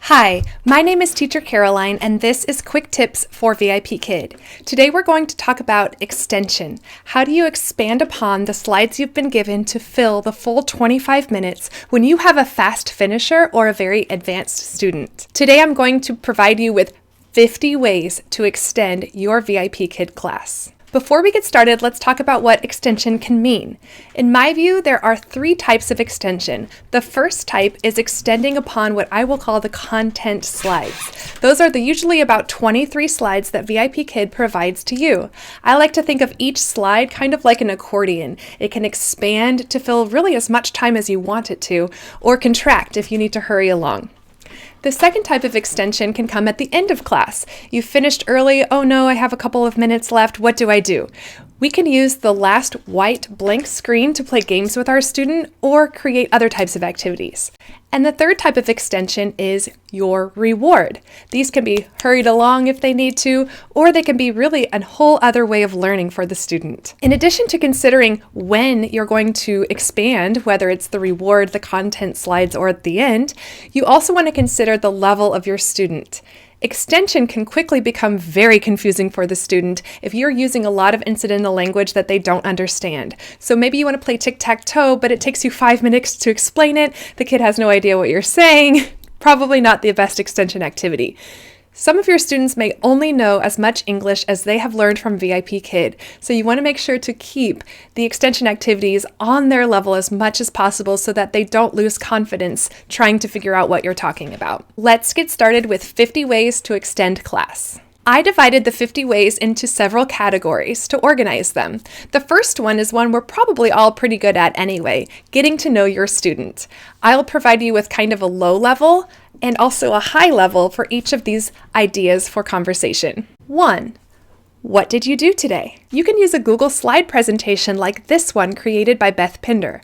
Hi, my name is Teacher Caroline, and this is Quick Tips for VIPKid. Today we're going to talk about extension. How do you expand upon the slides you've been given to fill the full 25 minutes when you have a fast finisher or a very advanced student? Today I'm going to provide you with 50 ways to extend your VIPKid class. Before we get started, let's talk about what extension can mean. In my view, there are three types of extension. The first type is extending upon what I will call the content slides. Those are usually about 23 slides that VIPKid provides to you. I like to think of each slide kind of like an accordion. It can expand to fill really as much time as you want it to, or contract if you need to hurry along. The second type of extension can come at the end of class. You've finished early, oh no, I have a couple of minutes left, what do I do? We can use the last white blank screen to play games with our student or create other types of activities. And the third type of extension is your reward. These can be hurried along if they need to, or they can be really a whole other way of learning for the student. In addition to considering when you're going to expand, whether it's the reward, the content slides, or at the end, you also want to consider the level of your student. Extension can quickly become very confusing for the student if you're using a lot of incidental language that they don't understand. So maybe you want to play tic-tac-toe, but it takes you 5 minutes to explain it. The kid has no idea what you're saying. Probably not the best extension activity. Some of your students may only know as much English as they have learned from VIPKid, so you want to make sure to keep the extension activities on their level as much as possible so that they don't lose confidence trying to figure out what you're talking about. Let's get started with 50 ways to extend class. I divided the 50 ways into several categories to organize them. The first one is one we're probably all pretty good at anyway, getting to know your student. I'll provide you with kind of a low level and also a high level for each of these ideas for conversation. 1. What did you do today? You can use a Google slide presentation like this one created by Beth Pinder.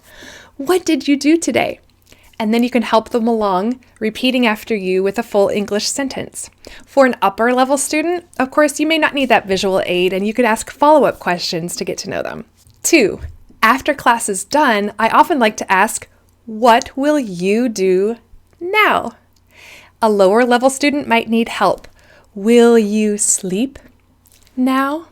What did you do today? And then you can help them along, repeating after you with a full English sentence. For an upper level student, of course, you may not need that visual aid, and you could ask follow-up questions to get to know them. 2. After class is done, I often like to ask, what will you do now? A lower level student might need help. Will you sleep now?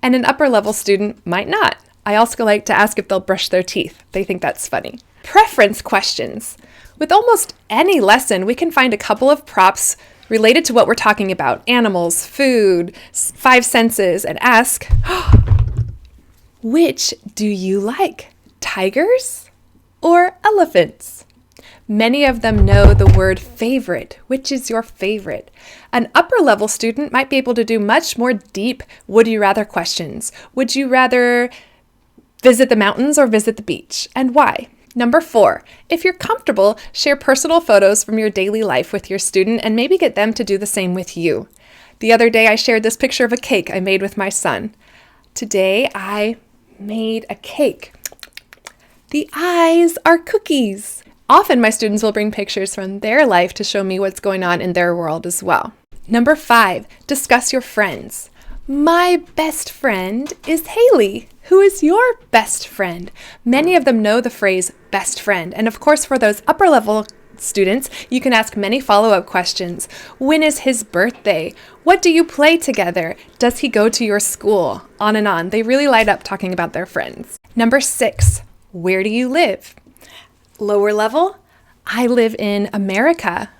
And an upper level student might not. I also like to ask if they'll brush their teeth. They think that's funny. Preference questions. With almost any lesson, we can find a couple of props related to what we're talking about. Animals, food, 5 senses, and ask, which do you like? Tigers or elephants? Many of them know the word favorite. Which is your favorite? An upper level student might be able to do much more deep would you rather questions. Would you rather visit the mountains or visit the beach? And why? Number 4, if you're comfortable, share personal photos from your daily life with your student and maybe get them to do the same with you. The other day I shared this picture of a cake I made with my son. Today I made a cake. The eyes are cookies. Often my students will bring pictures from their life to show me what's going on in their world as well. Number 5, discuss your friends. My best friend is Haley. Who is your best friend? Many of them know the phrase best friend. And of course, for those upper level students, you can ask many follow-up questions. When is his birthday? What do you play together? Does he go to your school? On and on. They really light up talking about their friends. Number 6, where do you live? Lower level, I live in America.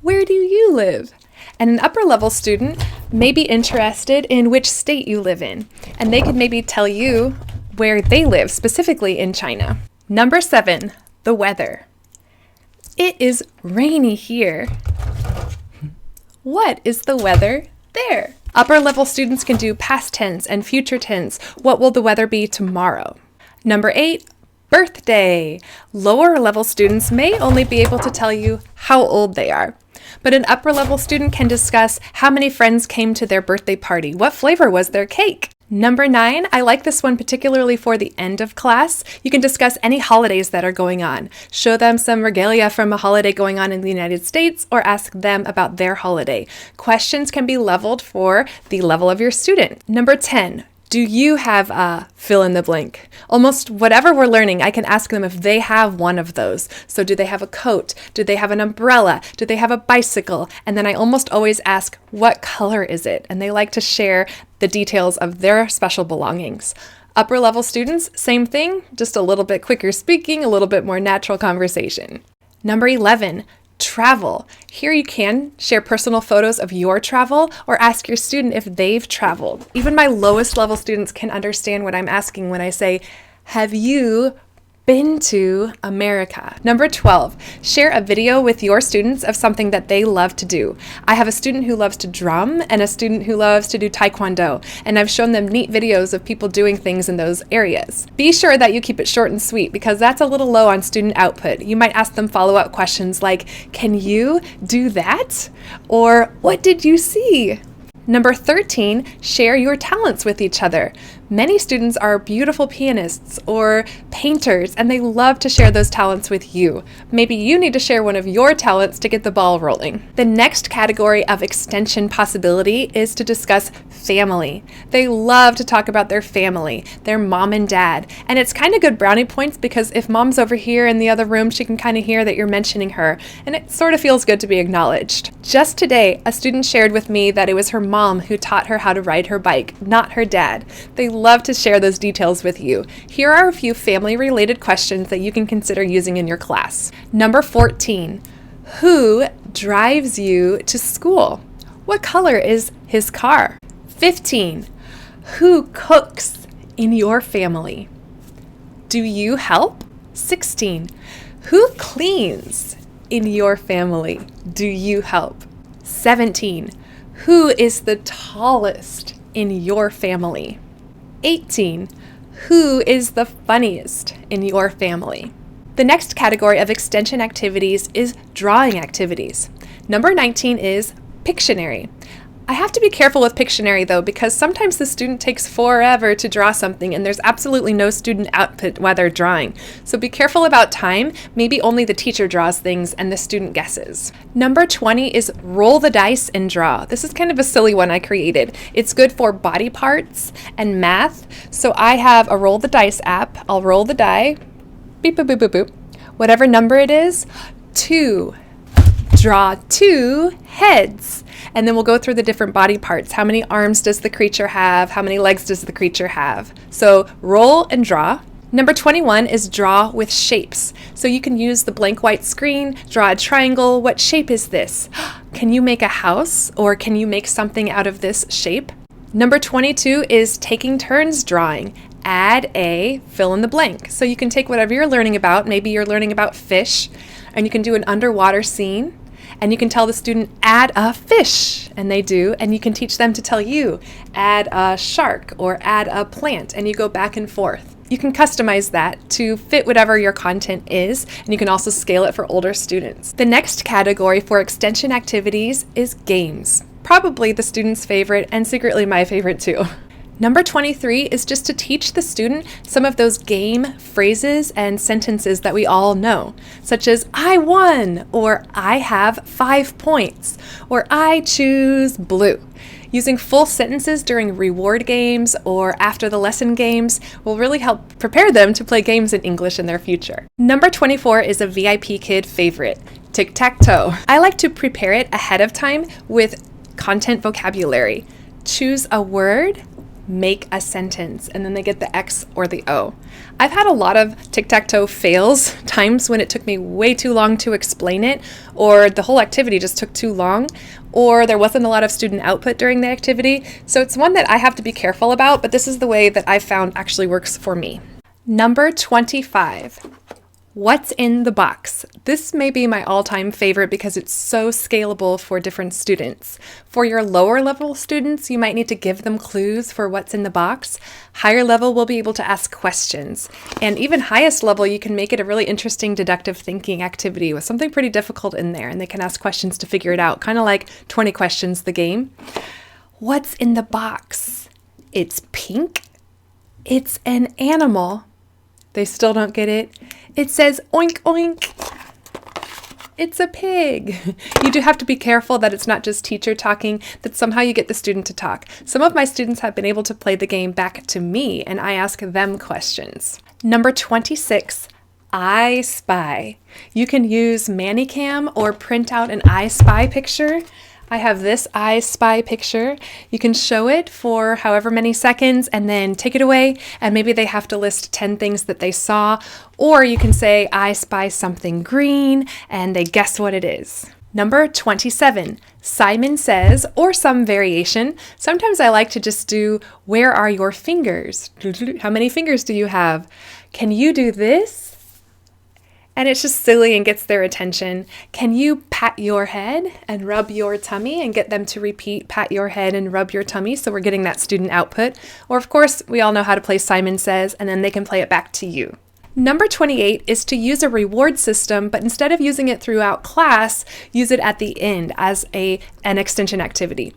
Where do you live? And an upper level student may be interested in which state you live in, and they could maybe tell you where they live, specifically in China. Number 7, the weather. It is rainy here. What is the weather there? Upper level students can do past tense and future tense. What will the weather be tomorrow? Number 8, birthday. Lower level students may only be able to tell you how old they are. But an upper level student can discuss how many friends came to their birthday party. What flavor was their cake? Number 9, I like this one particularly for the end of class. You can discuss any holidays that are going on. Show them some regalia from a holiday going on in the United States or ask them about their holiday. Questions can be leveled for the level of your student. Number 10, Do you have a fill in the blank? Almost whatever we're learning, I can ask them if they have one of those. So do they have a coat? Do they have an umbrella? Do they have a bicycle? And then I almost always ask, what color is it? And they like to share the details of their special belongings. Upper level students, same thing, just a little bit quicker speaking, a little bit more natural conversation. Number 11. Travel. Here you can share personal photos of your travel or ask your student if they've traveled. Even my lowest level students can understand what I'm asking when I say, have you been to America? Number 12, share a video with your students of something that they love to do. I have a student who loves to drum and a student who loves to do Taekwondo, and I've shown them neat videos of people doing things in those areas. Be sure that you keep it short and sweet because that's a little low on student output. You might ask them follow-up questions like, can you do that? Or what did you see? Number 13, share your talents with each other. Many students are beautiful pianists or painters, and they love to share those talents with you. Maybe you need to share one of your talents to get the ball rolling. The next category of extension possibility is to discuss family. They love to talk about their family, their mom and dad, and it's kind of good brownie points because if mom's over here in the other room, she can kind of hear that you're mentioning her, and it sort of feels good to be acknowledged. Just today, a student shared with me that it was her mom who taught her how to ride her bike, not her dad. They love to share those details with you. Here are a few family-related questions that you can consider using in your class. Number 14, who drives you to school? What color is his car? 15, who cooks in your family? Do you help? 16, who cleans in your family? Do you help? 17, who is the tallest in your family? 18, who is the funniest in your family? The next category of extension activities is drawing activities. Number 19 is Pictionary. I have to be careful with Pictionary though because sometimes the student takes forever to draw something and there's absolutely no student output while they're drawing. So be careful about time. Maybe only the teacher draws things and the student guesses. Number 20 is roll the dice and draw. This is kind of a silly one I created. It's good for body parts and math. So I have a roll the dice app. I'll roll the die. Beep, boop, boop, boop, boop. Whatever number it is, 2. Draw 2 heads. And then we'll go through the different body parts. How many arms does the creature have? How many legs does the creature have? So roll and draw. Number 21 is draw with shapes. So you can use the blank white screen, draw a triangle. What shape is this? Can you make a house or can you make something out of this shape? Number 22 is taking turns drawing. Add a fill in the blank. So you can take whatever you're learning about. Maybe you're learning about fish and you can do an underwater scene. And you can tell the student, add a fish, and they do, and you can teach them to tell you, add a shark or add a plant, and you go back and forth. You can customize that to fit whatever your content is, and you can also scale it for older students. The next category for extension activities is games. Probably the student's favorite and secretly my favorite too. Number 23 is just to teach the student some of those game phrases and sentences that we all know, such as I won, or I have 5 points, or I choose blue. Using full sentences during reward games or after the lesson games will really help prepare them to play games in English in their future. Number 24 is a VIPKid favorite, Tic-Tac-Toe. I like to prepare it ahead of time with content vocabulary. Choose a word, make a sentence, and then they get the X or the O. I've had a lot of tic-tac-toe fails, times when it took me way too long to explain it, or the whole activity just took too long, or there wasn't a lot of student output during the activity. So it's one that I have to be careful about, but this is the way that I've found actually works for me. Number 25. What's in the box? This may be my all-time favorite because it's so scalable for different students. For your lower level students, you might need to give them clues for what's in the box. Higher level will be able to ask questions. And even highest level, you can make it a really interesting deductive thinking activity with something pretty difficult in there, and they can ask questions to figure it out, kind of like 20 Questions, the game. What's in the box? It's pink. It's an animal. They still don't get it. It says oink oink. It's a pig. You do have to be careful that it's not just teacher talking, that somehow you get the student to talk. Some of my students have been able to play the game back to me, and I ask them questions. Number 26, I Spy. You can use Manicam or print out an I Spy picture. I have this I Spy picture. You can show it for however many seconds and then take it away, and maybe they have to list 10 things that they saw, or you can say, I spy something green, and they guess what it is. Number 27, Simon Says, or some variation. Sometimes I like to just do, where are your fingers? How many fingers do you have? Can you do this? And it's just silly and gets their attention. Can you pat your head and rub your tummy and get them to repeat pat your head and rub your tummy? So we're getting that student output. Or of course, we all know how to play Simon Says, and then they can play it back to you. Number 28 is to use a reward system, but instead of using it throughout class, use it at the end as an extension activity.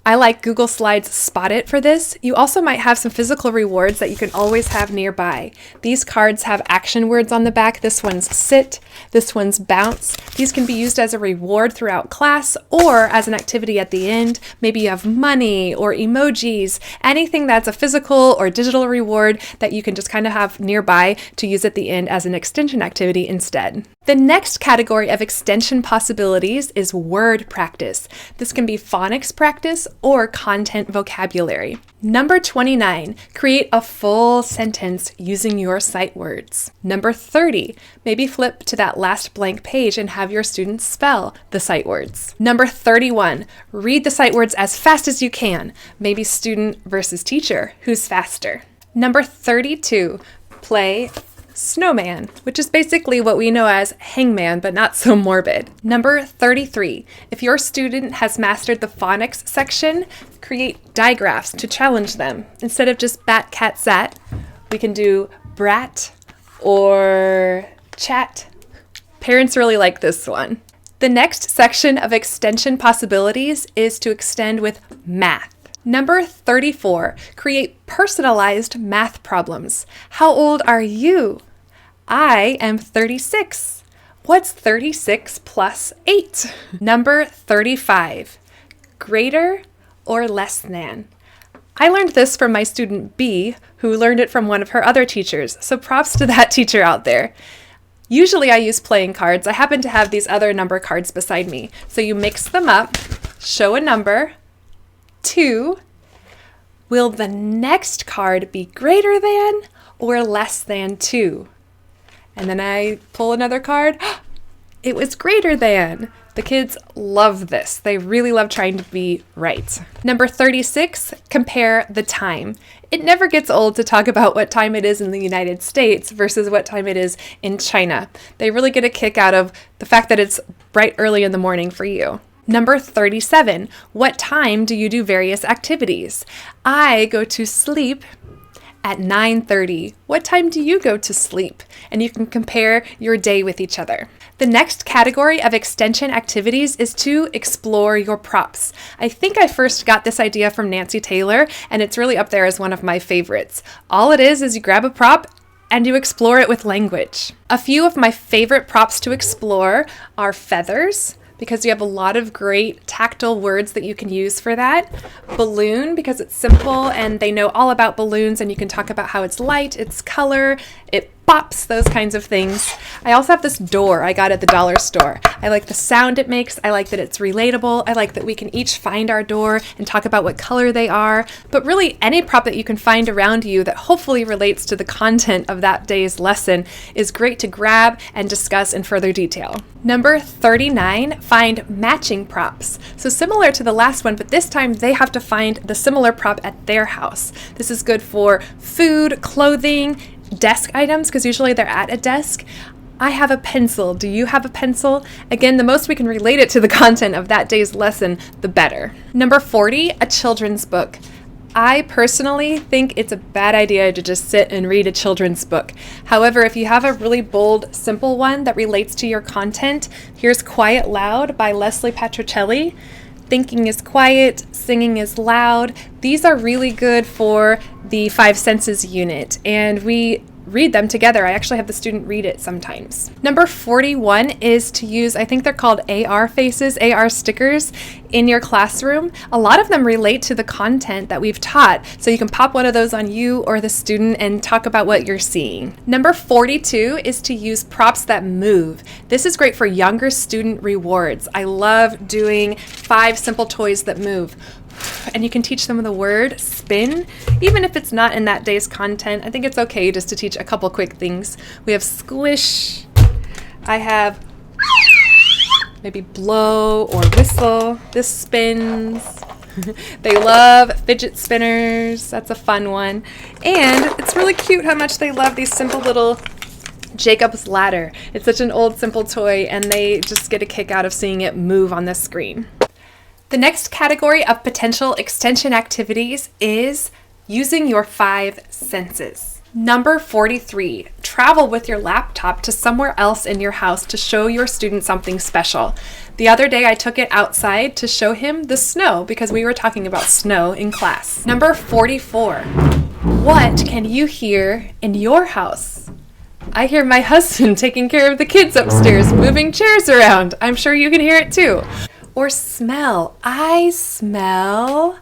I like Google Slides Spot It for this. You also might have some physical rewards that you can always have nearby. These cards have action words on the back. This one's sit, this one's bounce. These can be used as a reward throughout class or as an activity at the end. Maybe you have money or emojis, anything that's a physical or digital reward that you can just kind of have nearby to use at the end as an extension activity instead. The next category of extension possibilities is word practice. This can be phonics practice or content vocabulary. Number 29, create a full sentence using your sight words. Number 30, maybe flip to that last blank page and have your students spell the sight words. Number 31, read the sight words as fast as you can. Maybe student versus teacher, who's faster? Number 32, play snowman, which is basically what we know as hangman, but not so morbid. Number 33, if your student has mastered the phonics section, create digraphs to challenge them. Instead of just bat, cat, sat, we can do brat or chat. Parents really like this one. The next section of extension possibilities is to extend with math. Number 34, create personalized math problems. How old are you? I am 36. What's 36 plus 8? Number 35, greater or less than. I learned this from my student B, who learned it from one of her other teachers, so props to that teacher out there. Usually I use playing cards. I happen to have these other number cards beside me. So you mix them up, show a number, 2. Will the next card be greater than or less than 2? And then I pull another card. It was greater than. The kids love this. They really love trying to be right. Number 36, compare the time. It never gets old to talk about what time it is in the United States versus what time it is in China. They really get a kick out of the fact that it's bright early in the morning for you. Number 37, what time do you do various activities? I go to sleep at 9:30. What time do you go to sleep? And you can compare your day with each other. The next category of extension activities is to explore your props. I think I first got this idea from Nancy Taylor, and it's really up there as one of my favorites. All it is you grab a prop and you explore it with language. A few of my favorite props to explore are feathers, because you have a lot of great tactile words that you can use for that. Balloon, because it's simple and they know all about balloons and you can talk about how it's light, its color, it pops, those kinds of things. I also have this door I got at the dollar store. I like the sound it makes. I like that it's relatable. I like that we can each find our door and talk about what color they are. But really, any prop that you can find around you that hopefully relates to the content of that day's lesson is great to grab and discuss in further detail. Number 39, find matching props. So similar to the last one, but this time they have to find the similar prop at their house. This is good for food, clothing, desk items, because usually they're at a desk. I have a pencil. Do you have a pencil? Again, the most we can relate it to the content of that day's lesson, the better. Number 40, a children's book. I personally think it's a bad idea to just sit and read a children's book. However, if you have a really bold, simple one that relates to your content, here's Quiet Loud by Leslie Patricelli. Thinking is quiet, singing is loud. These are really good for the 5 senses unit, and we read them together. I actually have the student read it sometimes. Number 41 is to use, I think they're called AR faces, AR stickers in your classroom. A lot of them relate to the content that we've taught, so you can pop one of those on you or the student and talk about what you're seeing. Number 42 is to use props that move. This is great for younger student rewards. I love doing 5 simple toys that move. And you can teach them the word spin, even if it's not in that day's content. I think it's okay just to teach a couple quick things. We have squish. I have maybe blow or whistle. This spins. They love fidget spinners. That's a fun one. And it's really cute how much they love these simple little Jacob's ladder. It's such an old simple toy, and they just get a kick out of seeing it move on the screen. The next category of potential extension activities is using your 5 senses. Number 43, travel with your laptop to somewhere else in your house to show your student something special. The other day I took it outside to show him the snow because we were talking about snow in class. Number 44, what can you hear in your house? I hear my husband taking care of the kids upstairs, moving chairs around. I'm sure you can hear it too. Or smell. I smell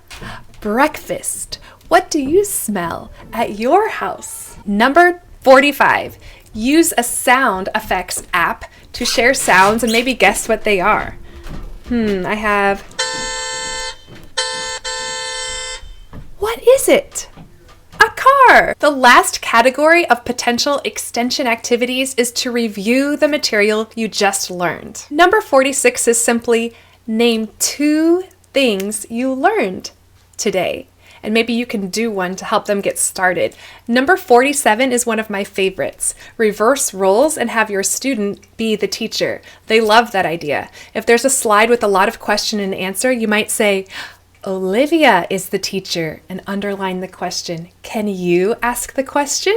breakfast. What do you smell at your house? Number 45. Use a sound effects app to share sounds and maybe guess what they are. I have... What is it? A car! The last category of potential extension activities is to review the material you just learned. Number 46 is simply name 2 things you learned today. And maybe you can do one to help them get started. Number 47 is one of my favorites. Reverse roles and have your student be the teacher. They love that idea. If there's a slide with a lot of question and answer, you might say, Olivia is the teacher, and underline the question. Can you ask the question?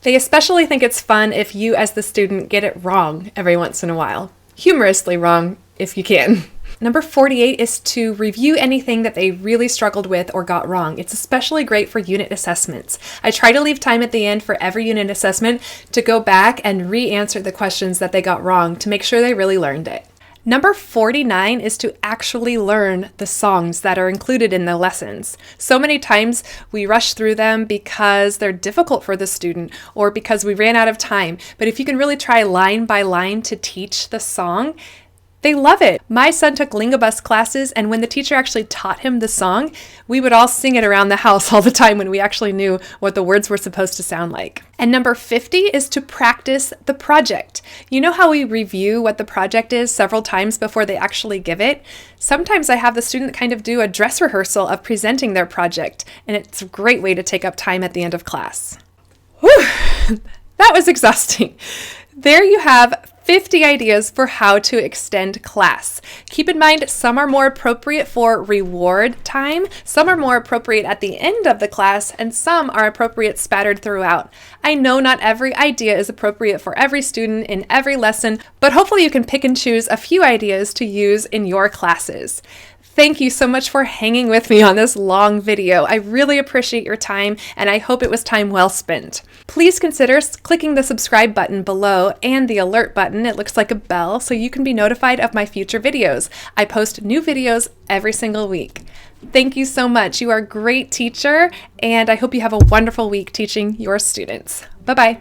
They especially think it's fun if you as the student get it wrong every once in a while. Humorously wrong, if you can. Number 48 is to review anything that they really struggled with or got wrong. It's especially great for unit assessments. I try to leave time at the end for every unit assessment to go back and re-answer the questions that they got wrong to make sure they really learned it. Number 49 is to actually learn the songs that are included in the lessons. So many times we rush through them because they're difficult for the student or because we ran out of time. But if you can really try line by line to teach the song, they love it. My son took Lingabus classes, and when the teacher actually taught him the song, we would all sing it around the house all the time when we actually knew what the words were supposed to sound like. And number 50 is to practice the project. You know how we review what the project is several times before they actually give it? Sometimes I have the student kind of do a dress rehearsal of presenting their project, and it's a great way to take up time at the end of class. Whew, that was exhausting. There you have 50 ideas for how to extend class. Keep in mind, some are more appropriate for reward time, some are more appropriate at the end of the class, and some are appropriate spattered throughout. I know not every idea is appropriate for every student in every lesson, but hopefully you can pick and choose a few ideas to use in your classes. Thank you so much for hanging with me on this long video. I really appreciate your time, and I hope it was time well spent. Please consider clicking the subscribe button below and the alert button. It looks like a bell, so you can be notified of my future videos. I post new videos every single week. Thank you so much. You are a great teacher, and I hope you have a wonderful week teaching your students. Bye-bye.